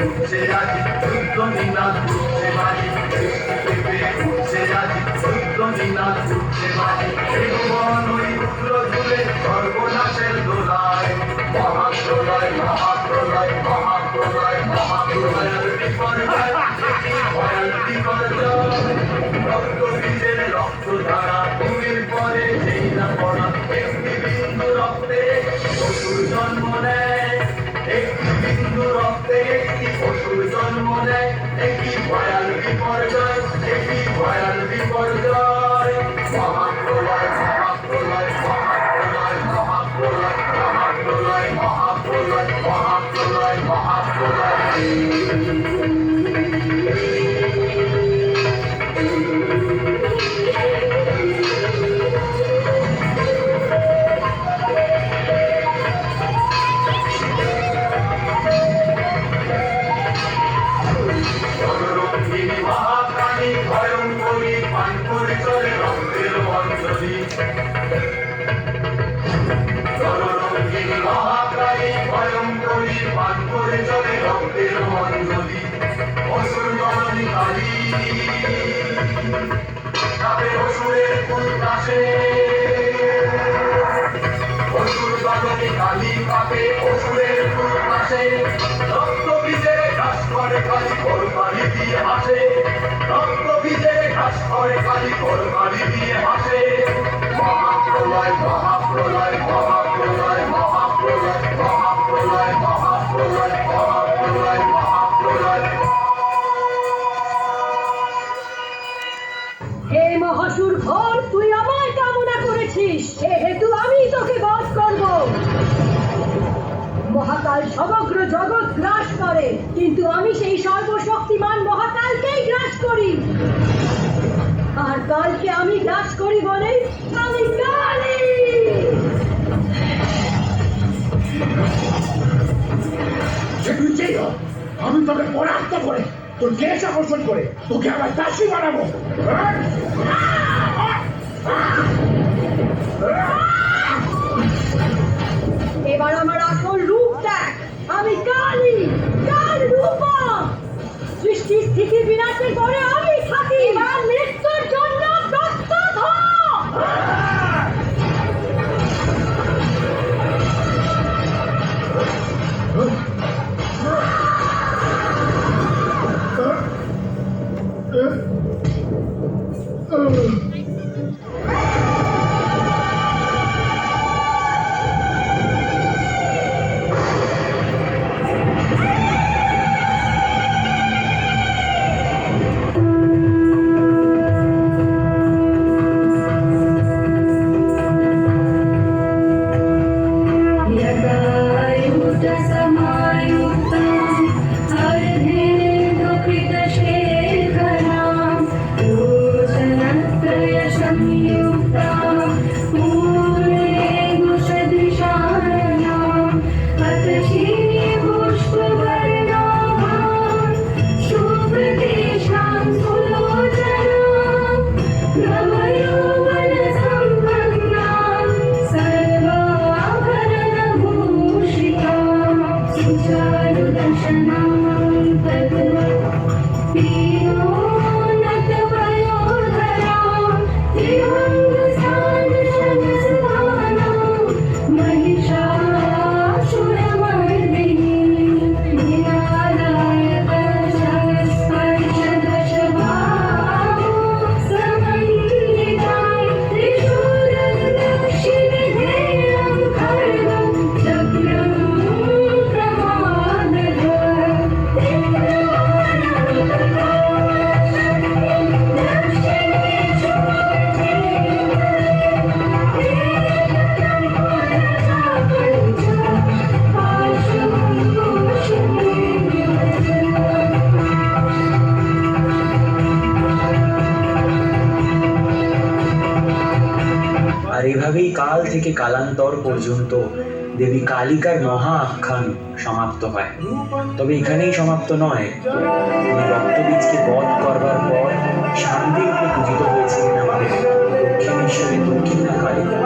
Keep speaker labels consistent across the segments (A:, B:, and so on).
A: উঠছে আজি রুদ্রনীনাথ উঠছে বাজি, বৃষ্টি পেপে উঠছে আজি রুদ্রনীনাথ উঠছে বাজি। ভুবন ওই রুদ্র ঝুলে সর্বনাশের দোলায়, মহাপ্রলয় মহাপ্রলয় মহাপ্রলয় মহাপ্রলয়ের বিপর্যয়, ভয়াল বিপর্যয়। রক্তবীজের রক্তধারা ভূমির পরে যেই না পড়া, একটি বিন্দু রক্তে পশুর জন্ম নেয়, একটি বিন্দু রক্তে একটি পশুর জন্ম নেয়। একটি ভয়াল বিপর্যয়, একটি ভয়াল বিপর্যয়। মহাপ্রলয় মহাপ্রলয় মহাপ্রলয় মহাপ্রলয় মহাপ্রলয় মহাপ্রলয় মহাপ্রলয় মহাপ্রলয়। রক্তবীজের ঘাস করে খালি কোরবানি দিয়ে হাসে, রক্তবীজের ঘাস করে খালি কোরবানি দিয়ে হাসে। মহাপ্রলয় মহাপ্রলয় মহাপ্রলয় মহাপ্রলয় মহাপ্রলয় মহাপ্রলয় মহাপ্রলয় মহাপ্রলয়।
B: হে মহাসুর ঘর, তুই আমায় কামনা করেছিস, সেহেতু আমি তোকে বধ করব। মহাকাল সমগ্র জগৎ গ্রাস করে, কিন্তু আমি সেই সর্বশক্তিমান মহাকালকেই গ্রাস করি। আর কালকে আমি গ্রাস করি বলে আমি কালী।
C: আমি তোকে পরাস্ত করে, তোর কেশ আকর্ষণ করে তোকে আমার দাসী বানাবো।
B: এবার আমার আসল রূপ দেখ, আমি কালী, কাল রূপা। সৃষ্টি স্থিতি বিনাশের পরে আমি থাকি, এবার মৃত্যুর জন্য প্রস্তুত হ।
D: আর এভাবেই কাল থেকে কালান্তর পর্যন্ত দেবী কালিকার মহা আখ্যান সমাপ্ত হয়। তবে এখানেই সমাপ্ত নয়, তিনি রক্তবীজকে বধ করবার পর শান্তিরূপে পূজিত হয়েছিলেন আমাদের দক্ষিণেশ্বরী দক্ষিণা কালিকা।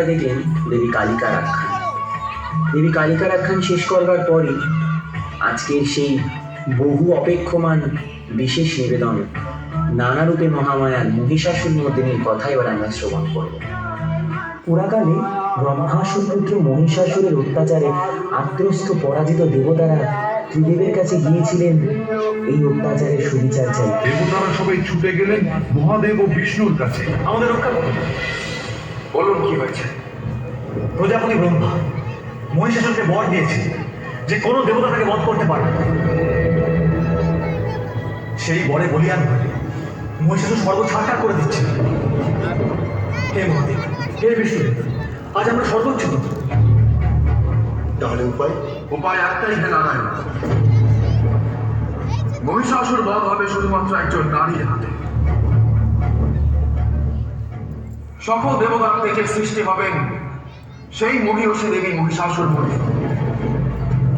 D: দেখলেন দেবী কালিকার আখ্যান। দেবী কালিকার আখ্যান শেষ করবার পরই আজকের সেই বহু অপেক্ষমান বিশেষ নিবেদন নানা রূপে মহামায়ার মহিষাসুর মর্দিনীর কথা এবার আমরা শ্রবণ করব। পুরাকালে ব্রহ্মাসুর পুত্র মহিষাসুরের অত্যাচারে আত্মস্থ পরাজিত দেবতারা ত্রিদেবের কাছে গিয়েছিলেন এই অত্যাচারের সুবিচার চাই।
E: দেবতারা সবাই ছুটে গেলেন মহাদেব ও বিষ্ণুর কাছে।
F: আমাদের রক্ষা করুন।
A: বলুন কি হয়েছে?
F: প্রজাপতি ব্রহ্মা মহিষাসুরকে বর দিয়েছে যে কোনো দেবতা তাকে বধ করতে পারবে না। সেই বরে বলিয়ান হয়ে মহিষাসুর স্বর্গ ছাড়খাড় করে দিচ্ছে। হে মহাদেব, হে বিষ্ণুদেব, আজ আমরা সর্বোচ্চ।
C: তাহলে উপায়?
A: উপায় একটাই হে নারায়ণ। মহিষাসুর বধ হবে শুধুমাত্র একজন নারীর হাতে। সকল দেবতার থেকে সৃষ্টি হবেন সেই মহিষী দেবী মহিষাসুর মর্দিনী।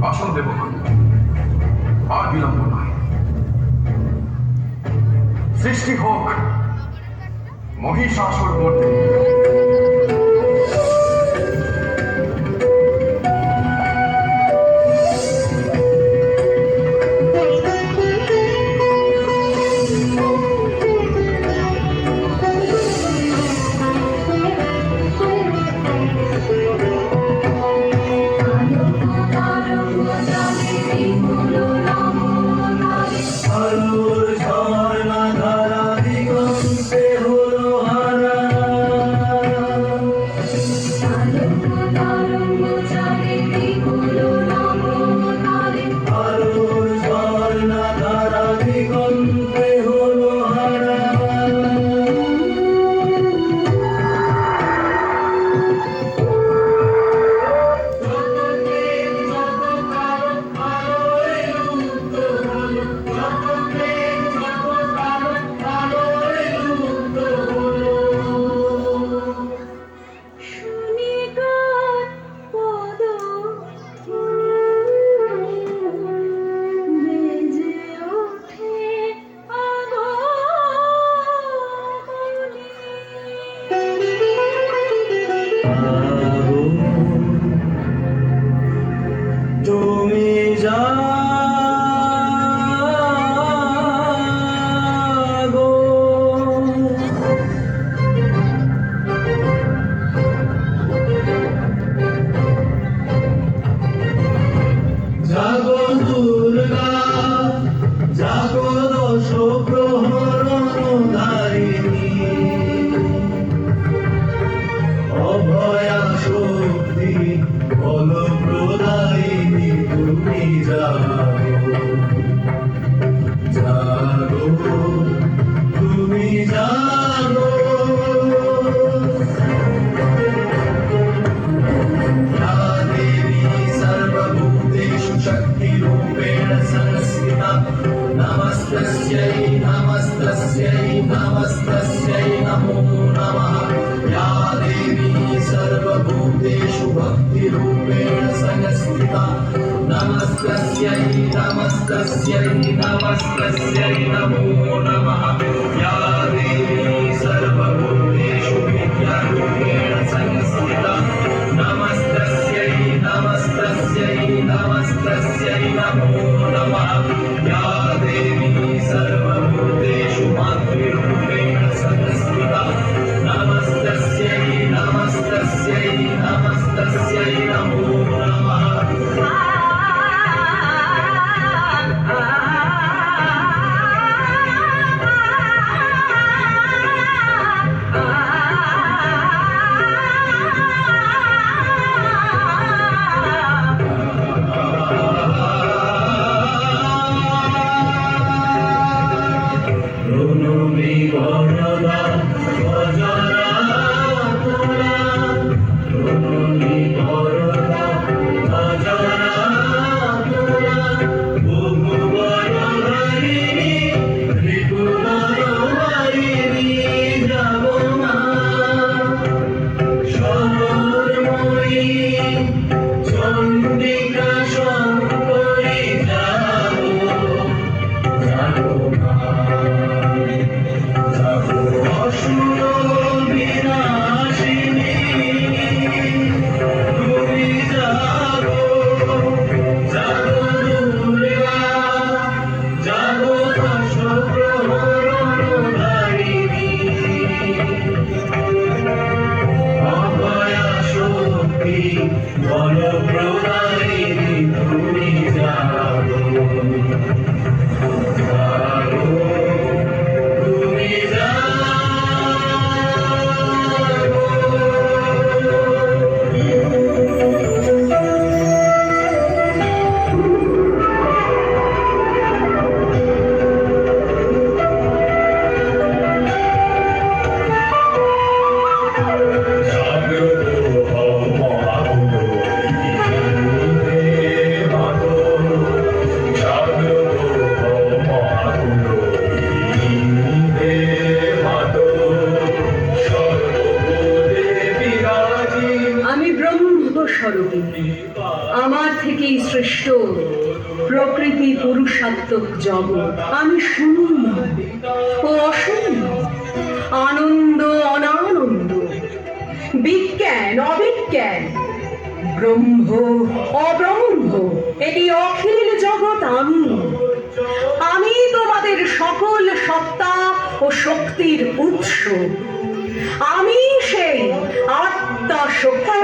A: আসল দেবগণ, আর বিলম্ব নয়, সৃষ্টি হোক মহিষাসুর মর্দিনী।
F: তুমি জাগো, জাগো দুর্গা, জাগো দশ প্রহরণধারিণী, অভয়া শক্তি বলপ্রদায়িনী তুমি জাগো, জাগো তুমি জাগো। या देवी सर्वभूतेषु शक्तिरूपेण संस्थिता नमस्तस्यै नमस्तस्यै नमस्तस्यै नमो नमः। या देवी सर्वभूतेषु भक्तिरूपेण संस्थिता नमस्तस्यै नमस्तस्यै नमस्तस्यै नमो नमः। या देवी सर्वभूतेषु विद्यारूपेण संस्थिता नमस्तस्यै नमस्तस्यै नमस्तस्यै नमो नमः। या देवी सर्वभूतेषु मातृरूपेण संस्थिता नमस्तस्यै नमस्तस्यै नमस्तस्यै नमो नमः। অসুর
B: স্বরূপিণী, আমার থেকেই সৃষ্ট প্রকৃতি পুরুষাত্মক জগৎ। আমি শূন্য ও অশূন্য, আনন্দ অনানন্দ, বিজ্ঞান অবিজ্ঞান, ব্রহ্ম অব্রহ্ম, এটি অখিল জগৎ আমি। আমি তোমাদের সকল সত্তা ও শক্তির উৎস। আমি সেই আত্মা শক্তি।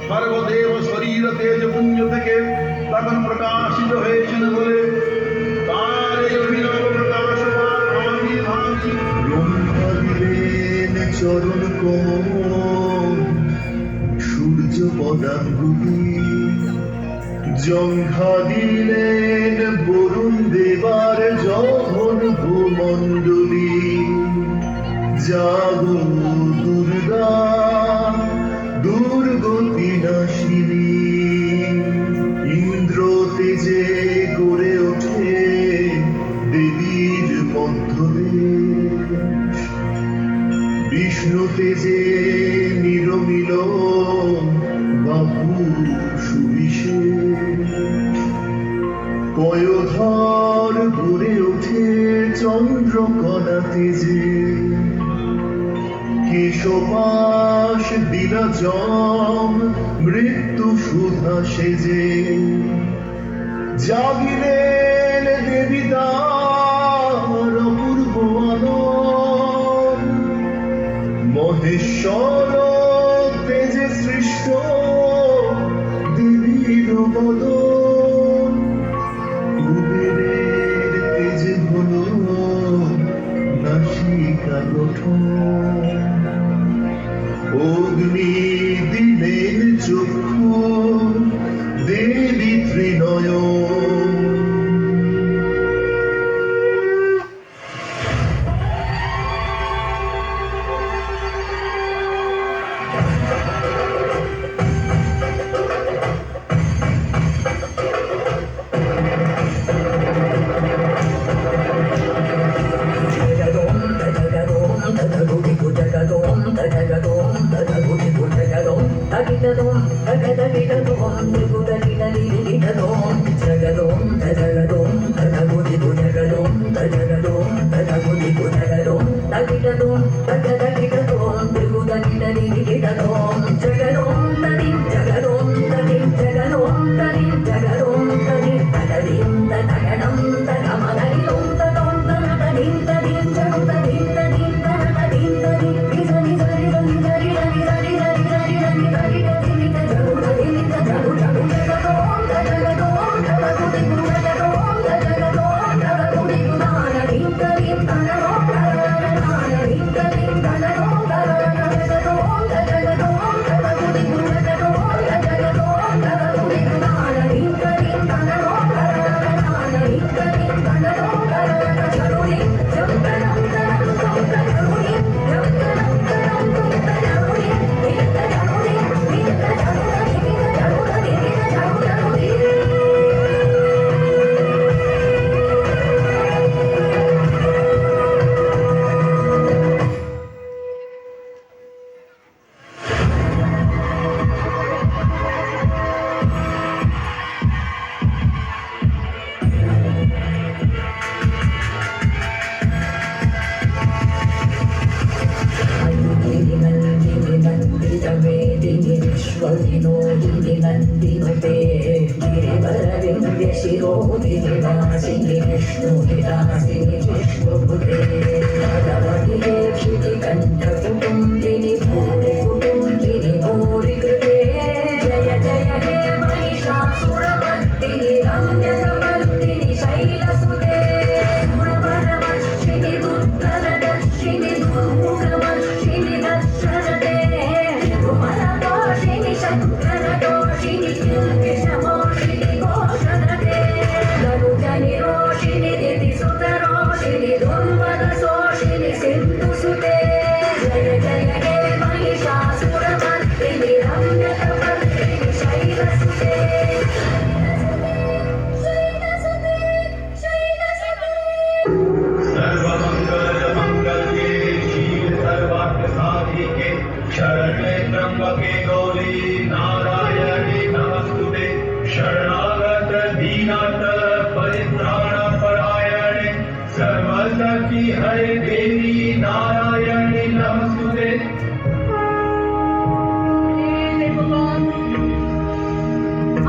G: সর্বদেব শরীর তেজপুঞ্জ থেকে তখন প্রকাশিত হয়েছিল বলে তার এই অভিনব প্রকাশ আমি ভাবি
H: ব্রহ্মা দিলেন চরণ কোমল সূর্য পদাঙ্গুলি, জঙ্ঘা দিলেন বরুণ দেবার জঘন ভূমণ্ডলী। জাগো দুর্গা দুর্গতি নাশিনী, ইন্দ্র তেজে গড়ে ওঠে দেবীর মধ্যদেশ, বিষ্ণু তেজে নিরমিল বাহু সুবিশেষ, পয়োধর গড়ে ওঠে চন্দ্রকলা তেজে, কেশপাশ দিলা জম মৃত্যু সুধা সেজে, জাগিলেন দেবী তার অপূর্ব আনন, মহেশ্বর তেজে সৃষ্ট দেবীর বদন, কুবেরের তেজে হলো নাসিকা গঠন, অগ্নি দিলেন চক্ষু দেবী ত্রিনয়ন।
F: জগদোম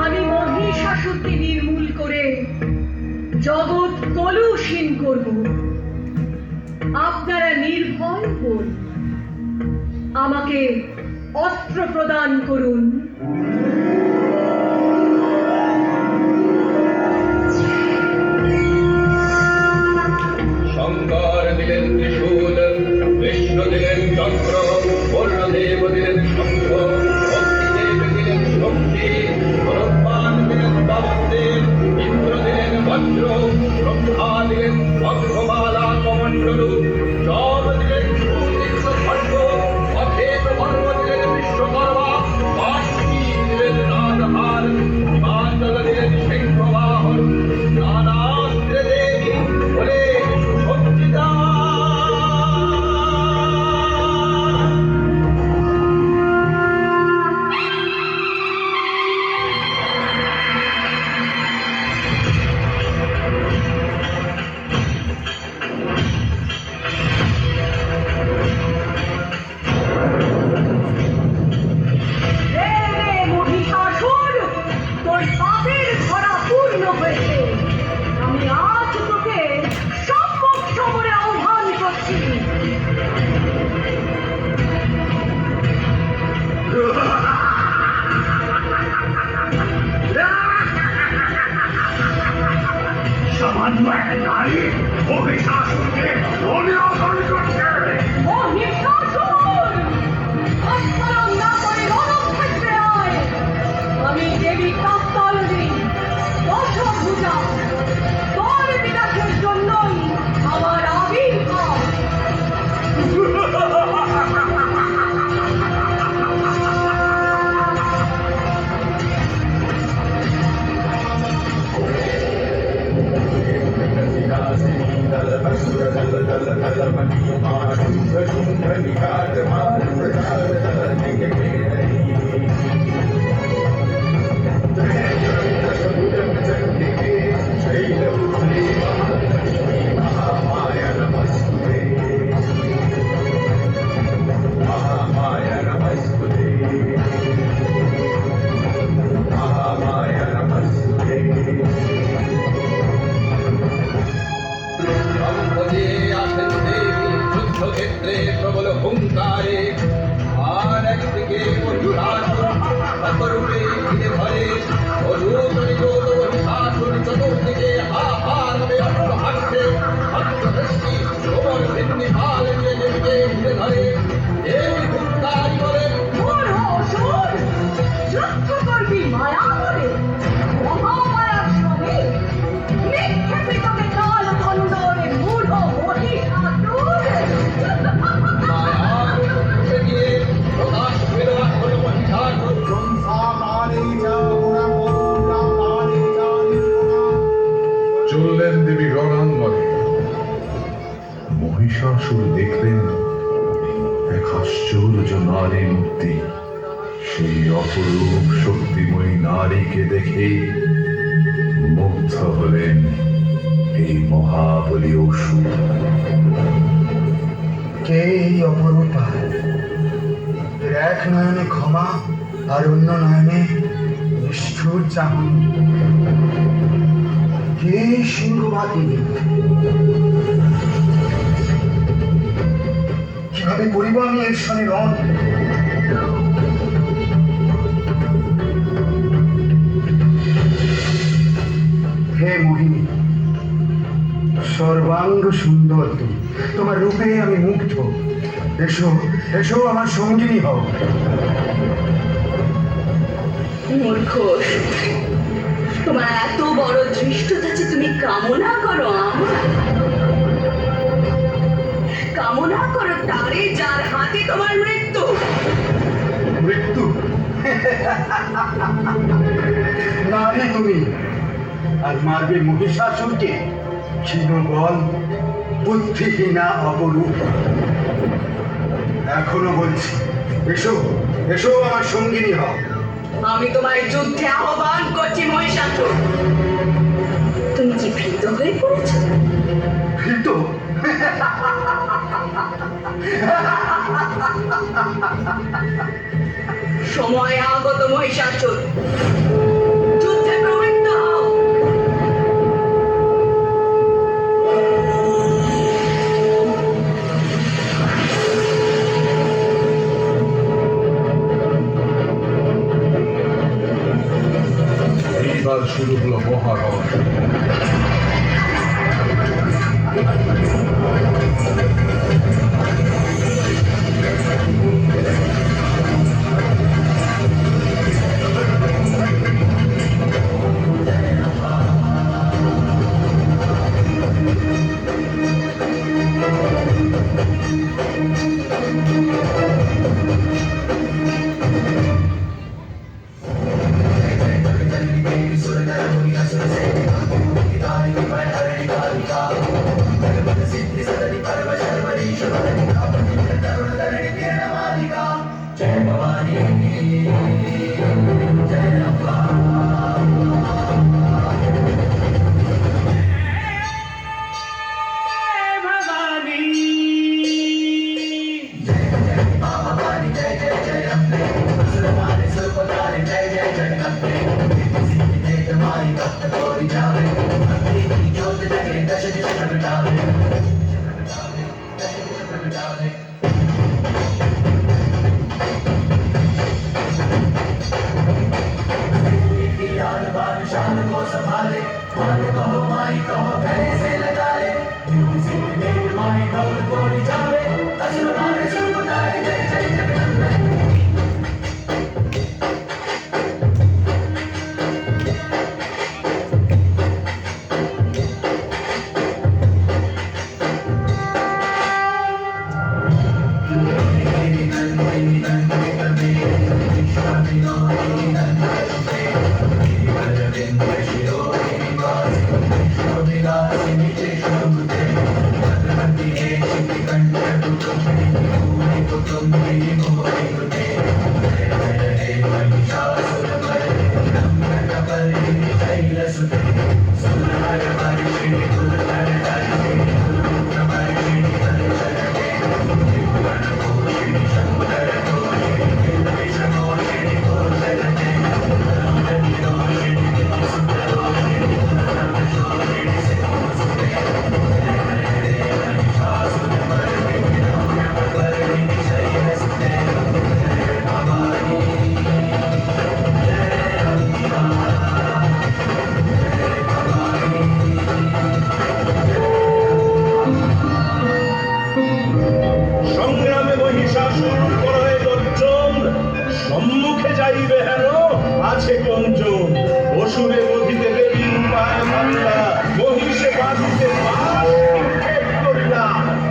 B: আমি মহিষাসুরকে নির্মূল করে জগৎ কলুষহীন করব। আপনারা নির্ভয় হন, আমাকে অস্ত্র প্রদান করুন।
G: শঙ্কর দিলেন ত্রিশূল, বিষ্ণু দিলেন চক্র, বরুণদেব দিলেন শঙ্খ, অগ্নিদেব দিলেন শক্তি, গরুড়পান দিলেন বামদেব, ইন্দ্র দিলেন বজ্র, ব্রহ্মা দিলেন অর্ঘমালা কমণ্ডলু, সব দিলেন সুদীর্ঘ খণ্ড, অভেদ বর্ম দিলেন বিশ্বকর্মা, বাষ্পী দিলেন নাগহার, হিমাচল দিলেন সিংহবাহন, নানাস্ত্রে দেবী বলে সুসজ্জিতা।
B: মহিষাসুর, তোর পাপের ধরা পূর্ণ হয়েছে। আমি আজ তোকে সম্মুখ সমরে আহ্বান করছি।
C: সামান্য এক নারী মহিষাসুরকে অনিয়ন্ত্রণ করছে।
B: মহিষাসুর, আস্ফালন না করে রণক্ষেত্রে আয়। আমি দেবী কাত্যায়নী, দশভুজা, তোর বিনাশের জন্যই আমার আবির্ভাব।
G: যুদ্ধক্ষেত্রে প্রবল হুঙ্কারে, আর একদিকে অপরূপে ঘিরে ধরে অরুতরিত শাসন চতুর্দিকে হাহারবে অট্টহাস্যে অট্টদৃষ্টি প্রবল ভিন্নি পাল নিয়ে দেবীকে ঘিরে ধরে। এই হুঙ্কারি বলেন,
B: মোর অসুর যুদ্ধ করবি মায়া বলে মহামায়ার সঙ্গে নিক্ষেপে তোকে কাল খণ্ডরে মূঢ় মহিষাসুর।
G: মায়ার উঠে গিয়ে প্রকাশ পেল এখন মহিষাসুর।
E: চললেন দেবী রণাঙ্গনে। মহিষাসুর দেখলেন এক আশ্চর্য নারী মূর্তি। সেই অপরূপ শক্তিময়ী নারীকে দেখে মুগ্ধ হলেন এই মহাবলী অসুর।
C: কে এই অপরূপা? এক নয়নে ক্ষমা আর অন্য নয়নে নিষ্ঠুর চাহনি। কে সিংহবাহিনী? কিভাবে করিব আমি এর সঙ্গে রণ? হে মোহিনী, সর্বাঙ্গ সুন্দর তুমি, তোমার রূপে আমি মুগ্ধ। এসো এসো আমার সঙ্গিনী হও।
B: মূর্খ অসুর, তোমার এত বড় ধৃষ্টতা যে তুমি কামনা করো আমার, কামনা করো তারে যার হাতে তোমার মৃত্যু।
C: মৃত্যু? নারী তুমি, আর মারবে মহিষাসুরকে? ক্ষীণবল, বুদ্ধিহীনা অপরূপ। এখনো বলছি, এসো এসো আমার সঙ্গিনী হও।
B: আমি তোমার যুদ্ধে আহ্বান করছি মহিষাসুর। তুমি কি ভীত হয়ে পড়েছ?
C: ভীত?
B: সময় আগত মহিষাসুর, যুদ্ধে প্রবৃত্ত হও।
E: এইবার শুরু হলো মহারণ।
H: Siddhi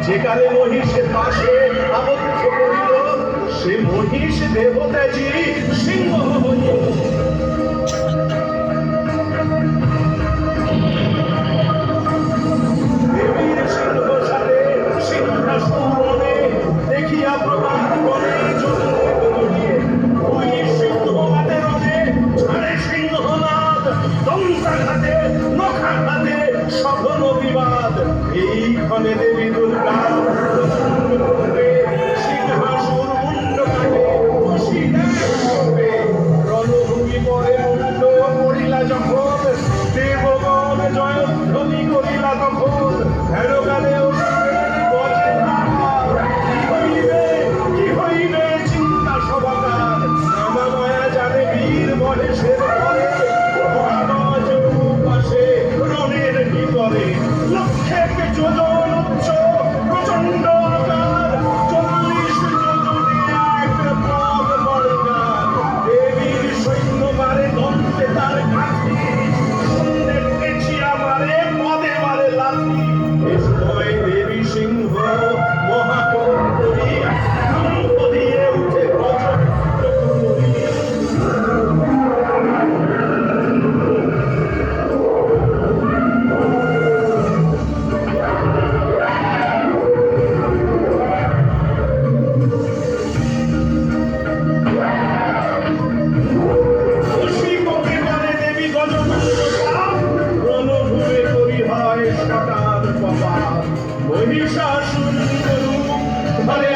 H: যেকালে মহিষের পাশে আবদ্ধ করিল, সে মহিষ দেবতাজি সিংহ হইল। দেবীর সিংহ সাথে সিংহাসন বনে, দেখিয়া প্রভাত বনে চলিতে গড়িয়ে, ওই সিংহ হাতে রনে ছাড়ে সিংহনাদ, দন্তাঘাতে নখাঘাতে সঘন বিবাদ। এই ক্ষণে দেবী দুর্গা সিংহাসুর মুন্ড কাটে, খুশি করবে রণভূমি পরে মুন্ড করিলা যখন, দেবগণ জয়ধ্বনি করিলা তখন, হেরকালে কি হইবে চিন্তা সবাকার, নামা মায়া জানে বীর মহেশের ঘরে, মহারাজ পাশে রণের ভিতরে লক্ষেক যোজন উচ্চ প্রচণ্ড আকার, 40 যোজনে এক পথ বর্গার। দেবীর সৈন্য মারে দন্তে তার ঘাটি, শূন্যে পেঁচিয়া মারে পদে মারে লাথি। এ সময় দেবী সিংহ মহাকম্পী কম্প দিয়ে উঠে প্রচণ্ড কুমরি। অসীমকে করে দেবী গজমুণ্ডা, রণভূমে করি হয় সটার কপাল। মহিষাসুর রূপ ধরে